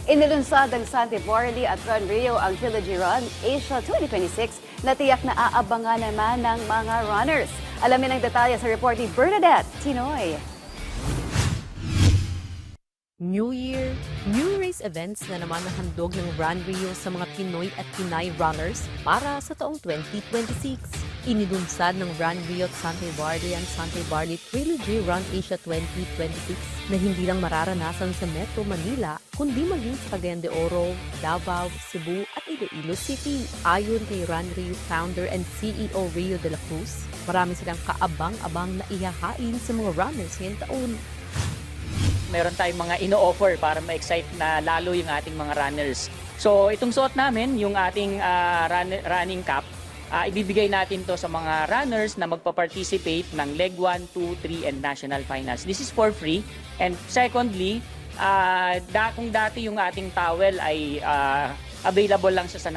Inilunsad ng Sante Barley at Run Rio ang Trilogy Run Asia 2026 na tiyak na aabangan naman ng mga runners. Alamin ang detalye sa report ni Bernadette Tinoy. New Year, new race events na naman ang handog ng Run Rio sa mga Pinoy at Pinay runners para sa taong 2026. Inilunsad ng Run Rio at Sante Barley ang Sante Barley Trilogy Run Asia 2026 na hindi lang mararanasan sa Metro Manila, kundi maging sa Cagayan de Oro, Davao, Cebu at Iloilo City. Ayon kay Run Rio founder and CEO Rio de la Cruz, marami silang kaabang-abang na ihahain sa mga runners ngayong taon. Meron tayong mga ino-offer para ma-excite na lalo yung ating mga runners. So itong suot namin, yung ating running cap, ibibigay natin to sa mga runners na magpa-participate ng Leg 1, 2, 3, and National Finals. This is for free. And secondly, kung dati yung ating towel ay available lang siya sa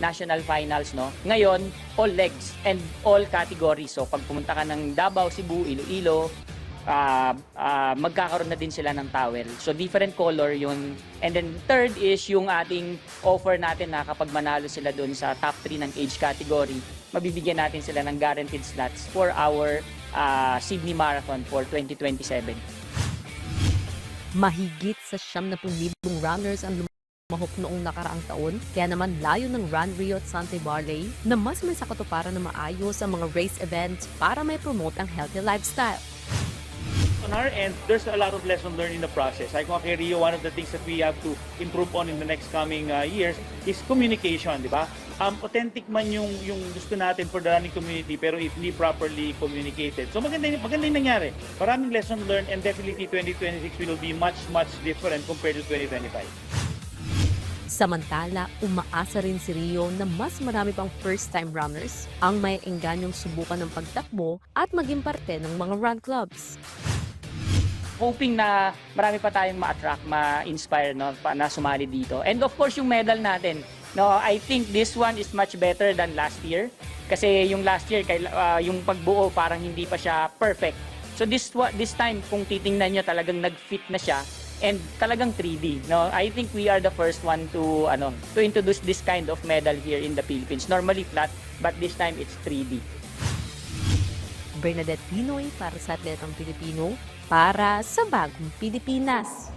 National Finals, no? Ngayon, all legs and all categories. So pag pumunta ka ng Davao, Cebu, Iloilo, magkakaroon na din sila ng towel. So different color yun. And then third is yung ating offer natin na kapag manalo sila dun sa top 3 ng age category, mabibigyan natin sila ng guaranteed slots for our Sydney Marathon for 2027. Mahigit sa 70,000 runners ang lumahok noong nakaraang taon, kaya naman layo ng Run Rio at Sante Barley na mas may sakatuparan na maayos ang mga race events para may promote ang healthy lifestyle. On our end, there's a lot of lesson learned in the process. Like kay Rio, one of the things that we have to improve on in the next coming years is communication, di ba? Authentic man yung gusto natin for the running community, pero if hindi properly communicated. So maganda yung nangyari. Maraming lesson learned, and definitely 2026 will be much different compared to 2025. Samantala, umaasa rin si Rio na mas marami pang first-time runners ang may engganyong subukan ng pagtakbo at maging parte ng mga run clubs. Hoping na marami pa tayong ma-attract, ma-inspire, no, na sumali dito. And of course, yung medal natin. No, I think this one is much better than last year. Kasi yung last year, yung pagbuo parang hindi pa siya perfect. So this time, kung titingnan nyo, talagang nag-fit na siya. And talagang 3D. No, I think we are the first one to introduce this kind of medal here in the Philippines. Normally flat, but this time it's 3D. Bernadette Tinoy para sa Atletang Pilipino, para sa Bagong Pilipinas.